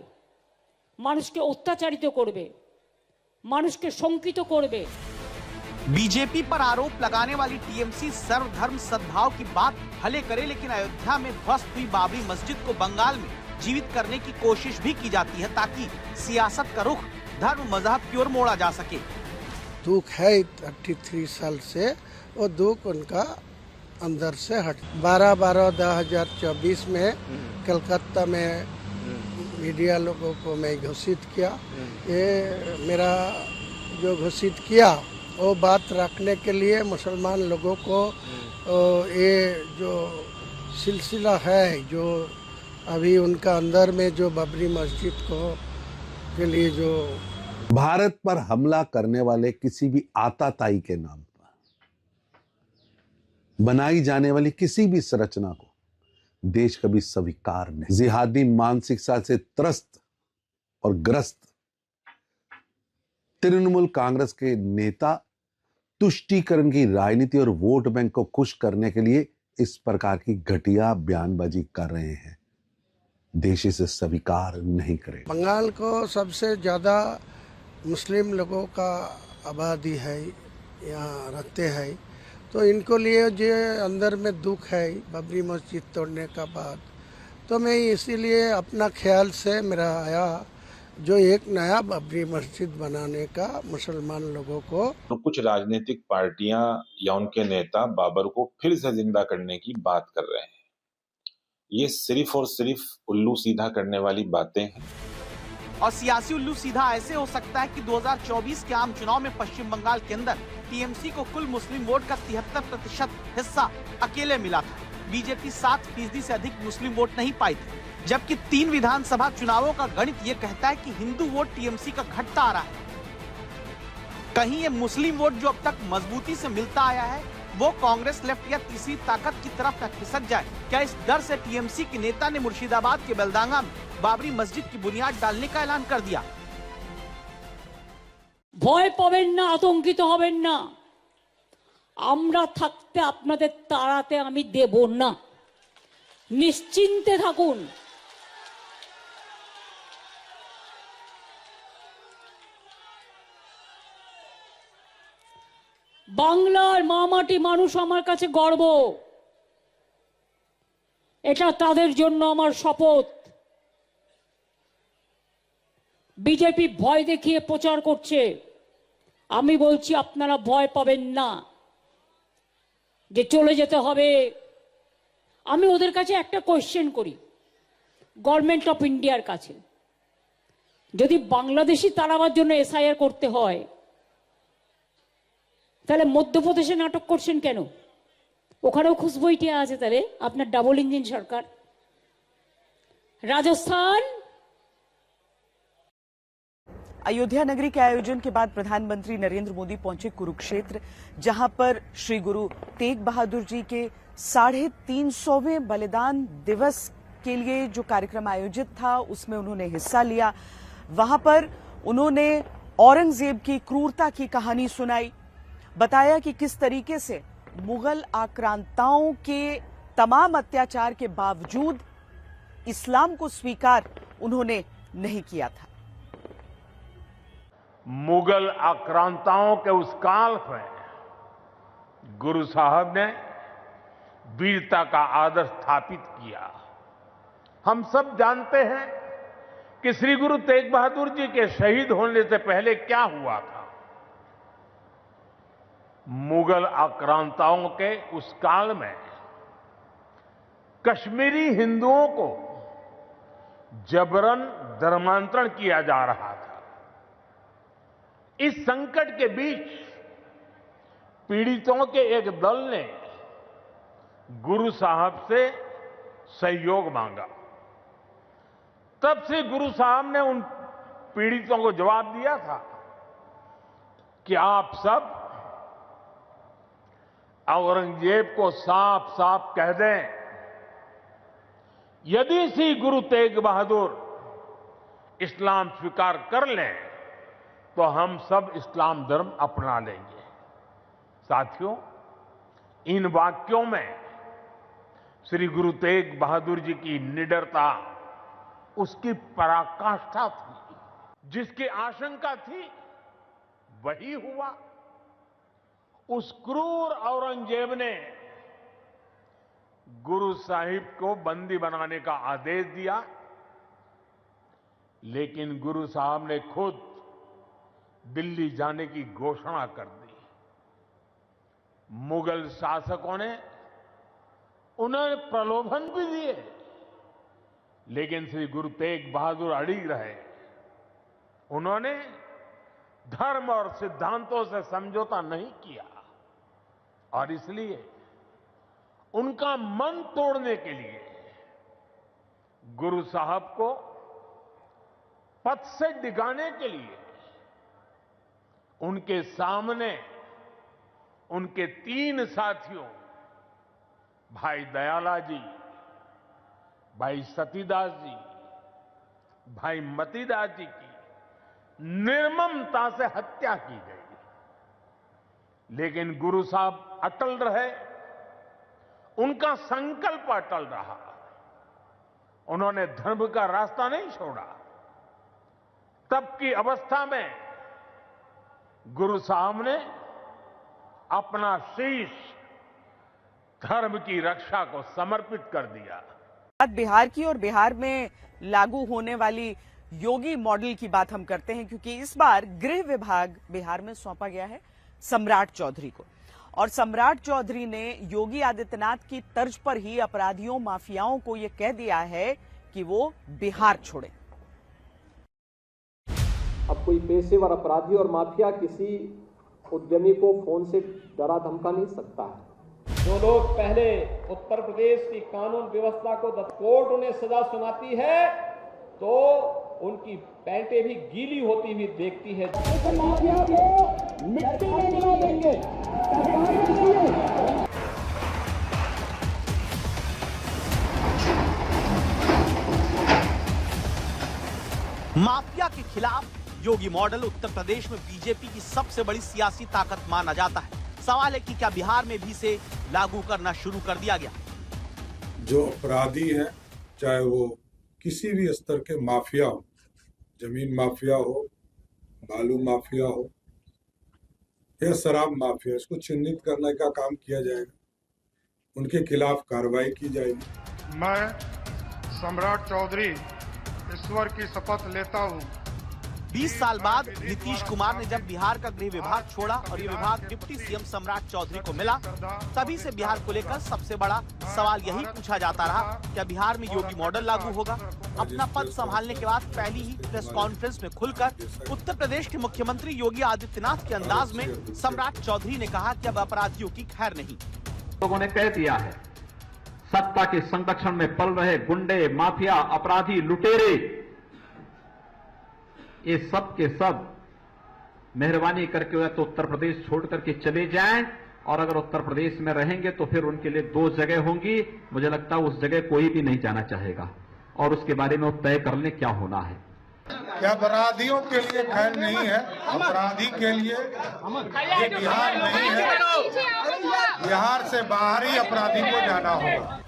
মানুষকে অত্যাচারিত করবে, মানুষকে শঙ্কিত করবে। बीजेपी पर आरोप लगाने वाली टीएमसी सर्वधर्म सद्भाव की बात भले करे, लेकिन अयोध्या में ध्वस्त हुई बाबरी मस्जिद को बंगाल में जीवित करने की कोशिश भी की जाती है ताकि सियासत का रुख धर्म मजहब की ओर मोड़ा जा सके। दुख है 33 साल से, वो दुख उनका अंदर से हट। 12/12/2024 में कलकत्ता में मीडिया लोगों को मैं घोषित किया। ये मेरा जो घोषित किया वो बात रखने के लिए मुसलमान लोगों को ये जो सिलसिला है, जो अभी उनका अंदर में जो बाबरी मस्जिद को के लिए जो भारत पर हमला करने वाले किसी भी आताताई के नाम पर बनाई जाने वाली किसी भी संरचना को देश कभी स्वीकार नहीं। जिहादी मानसिकता से त्रस्त और ग्रस्त तृणमूल कांग्रेस के नेता तुष्टीकरण की राजनीति और वोट बैंक को खुश करने के लिए इस प्रकार की घटिया बयानबाजी कर रहे हैं। देश इसे स्वीकार नहीं करेगा। बंगाल को सबसे ज्यादा मुस्लिम लोगों का आबादी है, यहाँ रहते हैं, तो इनको लिए जो अंदर में दुख है बाबरी मस्जिद तोड़ने का बाद, तो मैं इसीलिए अपना ख्याल से मेरा आया जो एक नया बाबरी मस्जिद बनाने का मुसलमान लोगों को। तो कुछ राजनीतिक पार्टियां या उनके नेता बाबर को फिर से जिंदा करने की बात कर रहे हैं। ये सिर्फ और सिर्फ उल्लू सीधा करने वाली बातें हैं। और सियासी उल्लू सीधा ऐसे हो सकता है कि 2024 के आम चुनाव में पश्चिम बंगाल के अंदर टीएमसी को कुल मुस्लिम वोट का 73% हिस्सा अकेले मिला था। बीजेपी 7% से अधिक मुस्लिम वोट नहीं पाई थी, जबकि 3 विधानसभा चुनावों का गणित ये कहता है कि हिंदू वोट टीएमसी का घटता आ रहा है। कहीं ये मुस्लिम वोट जो अब तक मजबूती से मिलता आया है वो कांग्रेस लेफ्ट या तीसरी ताकत की तरफ तक खिसक जाए? क्या इस डर से टीएमसी के नेता ने मुर्शिदाबाद के बेलदांगा में बाबरी मस्जिद की बुनियाद डालने का ऐलान कर दिया? ভয় পাবেন না, আতঙ্কিত হবেন না, আমরা থাকতে আপনাদের তাড়াতে আমি দেব না, নিশ্চিন্তে থাকুন। বাংলার মামাটি মানুষ আমার কাছে গর্ব, এটা তাদের জন্য আমার শপথ। বিজেপি ভয় দেখিয়ে প্রচার করছে, আমি বলছি আপনারা ভয় পাবেন না যে চলে যেতে হবে। আমি ওদের কাছে একটা কোয়েশ্চেন করি, গভর্নমেন্ট অফ ইন্ডিয়ার কাছে, যদি বাংলাদেশি তাড়াবার জন্য এসআইআর করতে হয় তাহলে মধ্যপ্রদেশে নাটক করছেন কেন? ওখানেও খুশবইটি আছে, তাহলে আপনার ডাবল ইঞ্জিন সরকার। राजस्थान। अयोध्या नगरी के आयोजन के बाद प्रधानमंत्री नरेंद्र मोदी पहुंचे कुरुक्षेत्र, जहां पर श्री गुरु तेग बहादुर जी के 350वें बलिदान दिवस के लिए जो कार्यक्रम आयोजित था उसमें उन्होंने हिस्सा लिया। वहां पर उन्होंने औरंगजेब की क्रूरता की कहानी सुनाई, बताया कि किस तरीके से मुगल आक्रांताओं के तमाम अत्याचार के बावजूद इस्लाम को स्वीकार उन्होंने नहीं किया था। मुगल आक्रांताओं के उस काल में गुरु साहब ने वीरता का आदर्श स्थापित किया। हम सब जानते हैं कि श्री गुरु तेग बहादुर जी के शहीद होने से पहले क्या हुआ था। मुगल आक्रांताओं के उस काल में कश्मीरी हिंदुओं को जबरन धर्मांतरण किया जा रहा था। इस संकट के बीच पीड़ितों के एक दल ने गुरु साहब से सहयोग मांगा। तब से गुरु साहब ने उन पीड़ितों को जवाब दिया था कि आप सब औरंगजेब को साफ साफ कह दें, यदि श्री गुरु तेग बहादुर इस्लाम स्वीकार कर लें तो हम सब इस्लाम धर्म अपना लेंगे। साथियों, इन वाक्यों में श्री गुरु तेग बहादुर जी की निडरता, उसकी पराकाष्ठा थी। जिसकी आशंका थी वही हुआ। उस क्रूर औरंगजेब ने गुरु साहिब को बंदी बनाने का आदेश दिया, लेकिन गुरु साहब ने खुद दिल्ली जाने की घोषणा कर दी। मुगल शासकों ने उन्हें प्रलोभन भी दिए, लेकिन श्री गुरु तेग बहादुर अड़िग रहे। उन्होंने धर्म और सिद्धांतों से समझौता नहीं किया और इसलिए उनका मन तोड़ने के लिए गुरु साहब को पथ से डिगाने के लिए उनके सामने उनके 3 साथियों, भाई दयाला जी, भाई सतीदास जी, भाई मतीदास जी की निर्ममता से हत्या की गई। लेकिन गुरु साहब अटल रहे, उनका संकल्प अटल रहा। उन्होंने धर्म का रास्ता नहीं छोड़ा। तब की अवस्था में गुरु साहब ने अपना शीश धर्म की रक्षा को समर्पित कर दिया। बिहार की और बिहार में लागू होने वाली योगी मॉडल की बात हम करते हैं, क्योंकि इस बार गृह विभाग बिहार में सौंपा गया है सम्राट चौधरी को, और सम्राट चौधरी ने योगी आदित्यनाथ की तर्ज पर ही अपराधियों, माफियाओं को यह कह दिया है कि वो बिहार छोड़े। अब कोई पेशेवर अपराधी और माफिया किसी उद्यमी को फोन से डरा धमका नहीं सकता है। जो लोग पहले उत्तर प्रदेश की कानून व्यवस्था को कोर्ट उन्हें सजा सुनाती है तो उनकी पैंटें भी गीली होती हुई देखती है। मिट्टी में मिला देंगे। माफिया के खिलाफ योगी मॉडल उत्तर प्रदेश में बीजेपी की सबसे बड़ी सियासी ताकत माना जाता है। सवाल है कि क्या बिहार में भी इसे लागू करना शुरू कर दिया गया। जो अपराधी हैं, चाहे वो किसी भी स्तर के माफिया हो, जमीन माफिया हो, बालू माफिया हो या शराब माफिया, इसको चिन्हित करने का काम किया जाएगा। उनके खिलाफ कार्रवाई की जाएगी। मैं सम्राट चौधरी ईश्वर की शपथ लेता हूँ। 20 साल बाद नीतीश कुमार ने जब बिहार का गृह विभाग छोड़ा और ये विभाग डिप्टी सीएम सम्राट चौधरी को मिला, तभी से बिहार को लेकर सबसे बड़ा सवाल यही पूछा जाता रहा, क्या बिहार में योगी मॉडल लागू होगा। अपना पद संभालने के बाद पहली ही प्रेस कॉन्फ्रेंस में खुलकर उत्तर प्रदेश के मुख्यमंत्री योगी आदित्यनाथ के अंदाज में सम्राट चौधरी ने कहा कि अब अपराधियों की खैर नहीं। लोगों ने कह दिया है, सत्ता के संरक्षण में पल रहे गुंडे, माफिया, अपराधी, लुटेरे, ये सब के सब मेहरबानी करके या तो उत्तर प्रदेश छोड़ करके चले जाएं, और अगर उत्तर प्रदेश में रहेंगे तो फिर उनके लिए 2 जगह होंगी। मुझे लगता है उस जगह कोई भी नहीं जाना चाहेगा और उसके बारे में वो तय कर ले क्या होना है। क्या अपराधियों के लिए खैर नहीं है? अपराधी के लिए ये बिहार नहीं है। बिहार से बाहर ही अपराधी को जाना होगा।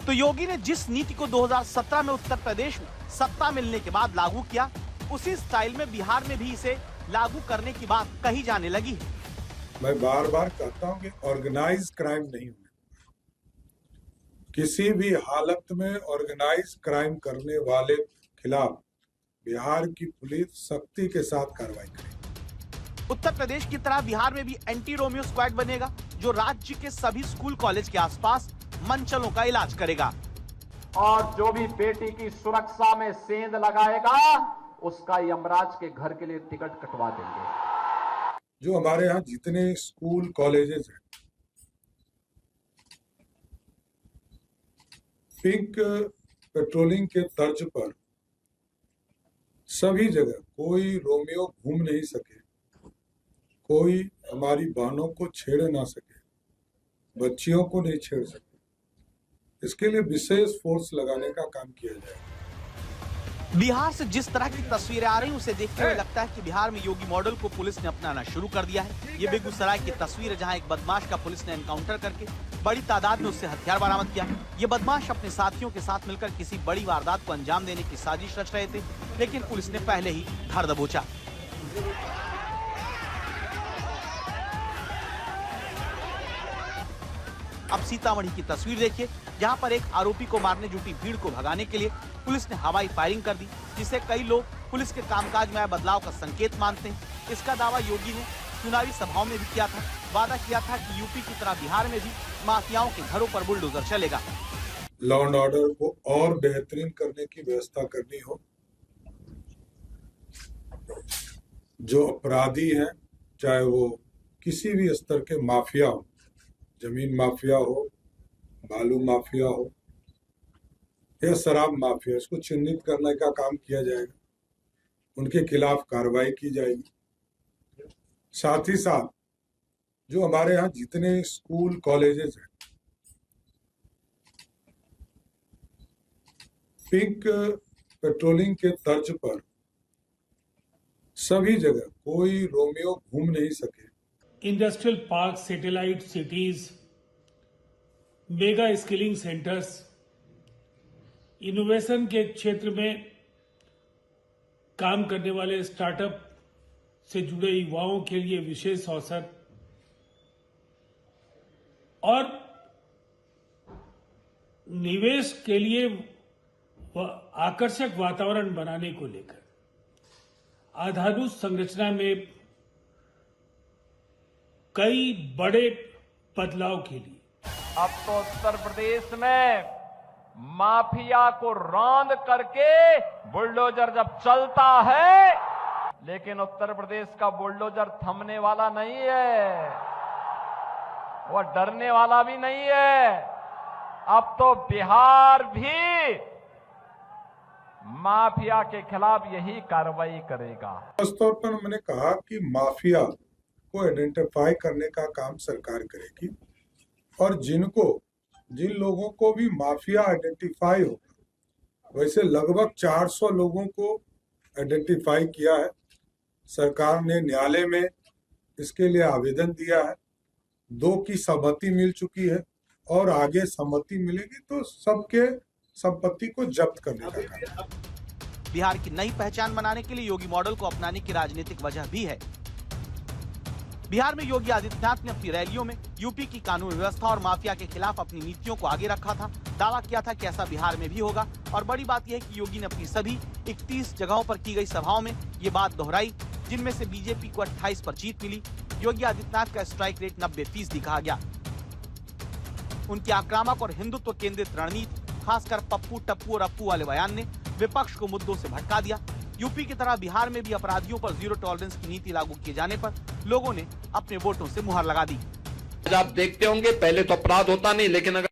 तो योगी ने जिस नीति को 2017 में उत्तर प्रदेश में सत्ता मिलने के बाद लागू किया, उसी स्टाइल में बिहार में भी इसे लागू करने की बात कही जाने लगी है। मैं बार बार कहता हूं कि ऑर्गेनाइज क्राइम नहीं होना। किसी भी हालत में ऑर्गेनाइज क्राइम करने वाले खिलाफ बिहार की पुलिस सख्ती के साथ कार्रवाई करेगी। उत्तर प्रदेश की तरह बिहार में भी एंटी रोमियो स्क्वाड बनेगा, जो राज्य के सभी स्कूल कॉलेज के आसपास मनचलों का इलाज करेगा। और जो भी बेटी की सुरक्षा में सेंध लगाएगा, उसका यमराज के घर के लिए टिकट कटवा देंगे। जो हमारे यहाँ जितने स्कूल कॉलेजेस हैं, पिंक पेट्रोलिंग के तर्ज पर सभी जगह कोई रोमियो घूम नहीं सके, कोई हमारी बहनों को छेड़ ना सके, बच्चियों को नहीं छेड़ सके, इसके लिए विशेष फोर्स लगाने का काम किया जाएगा। बिहार से जिस तरह की तस्वीरें आ रही उसे देखते हुए लगता है कि बिहार में योगी मॉडल को पुलिस ने अपनाना शुरू कर दिया है। ये बेगूसराय की तस्वीर है, जहां एक बदमाश का पुलिस ने एनकाउंटर करके बड़ी तादाद में उससे हथियार बरामद किया। ये बदमाश अपने साथियों के साथ मिलकर किसी बड़ी वारदात को अंजाम देने की साजिश रच रहे थे, लेकिन पुलिस ने पहले ही धर दबोचा। अब सीतामढ़ी की तस्वीर देखिए, जहां पर एक आरोपी को मारने जुटी भीड़ को भगाने के लिए पुलिस ने हवाई फायरिंग कर दी, जिसे कई लोग पुलिस के कामकाज में आए बदलाव का संकेत मानते हैं। इसका दावा योगी ने चुनावी सभाओं में भी किया था। वादा किया था कि यूपी की तरह बिहार में भी माफियाओं के घरों पर बुलडोजर चलेगा। लॉ एंड ऑर्डर को और बेहतरीन करने की व्यवस्था करनी हो, जो अपराधी हैं, चाहे वो किसी भी स्तर के माफिया हो, जमीन माफिया हो, बालू माफिया हो या शराब माफिया, इसको चिन्हित करने का काम किया जाएगा। उनके खिलाफ कार्रवाई की जाएगी। साथ ही साथ जो हमारे यहाँ जितने स्कूल कॉलेजेस हैं, पिंक पेट्रोलिंग के तर्ज पर सभी जगह कोई रोमियो घूम नहीं सके। Industrial park, satellite cities, mega skilling centres, innovation के क्षेत्र में काम करने वाले स्टार्टअप से जुड़े युवाओं के लिए विशेष अवसर और निवेश के लिए आकर्षक वातावरण बनाने को लेकर आधारभूत संरचना में कई बड़े बदलाव के लिए अब तो उत्तर प्रदेश में माफिया को रौंद करके बुलडोजर जब चलता है, लेकिन उत्तर प्रदेश का बुलडोजर थमने वाला नहीं है, वह डरने वाला भी नहीं है। अब तो बिहार भी माफिया के खिलाफ यही कार्रवाई करेगा। खासतौर पर मैंने कहा कि माफिया को आइडेंटिफाई करने का काम सरकार करेगी, और जिन लोगों को भी माफिया आइडेंटिफाई होगा, वैसे लगभग 400 लोगों को आइडेंटिफाई किया है। सरकार ने न्यायालय में इसके लिए आवेदन दिया है, 2 की सहमति मिल चुकी है और आगे सहमति मिलेगी तो सबके संपत्ति को जब्त करने का काम। बिहार की नई पहचान बनाने के लिए योगी मॉडल को अपनाने की राजनीतिक वजह भी है। बिहार में योगी आदित्यनाथ ने अपनी रैलियों में यूपी की कानून व्यवस्था और माफिया के खिलाफ अपनी नीतियों को आगे रखा था। दावा किया था कि ऐसा बिहार में भी होगा, और बड़ी बात यह है कि योगी ने अपनी सभी 31 जगहों पर की गई सभाओं में ये बात दोहराई, जिनमें से बीजेपी को 28 पर जीत मिली। योगी आदित्यनाथ का स्ट्राइक रेट 90% कहा गया। उनकी आक्रामक और हिंदुत्व केंद्रित रणनीति, खासकर पप्पू, टप्पू और अप्पू वाले बयान ने विपक्ष को मुद्दों से भटका दिया। यूपी की तरह बिहार में भी अपराधियों पर जीरो टॉलरेंस की नीति लागू किए जाने पर लोगों ने अपने वोटों से मुहर लगा दी। आप देखते होंगे पहले तो अपराध होता नहीं, लेकिन अगर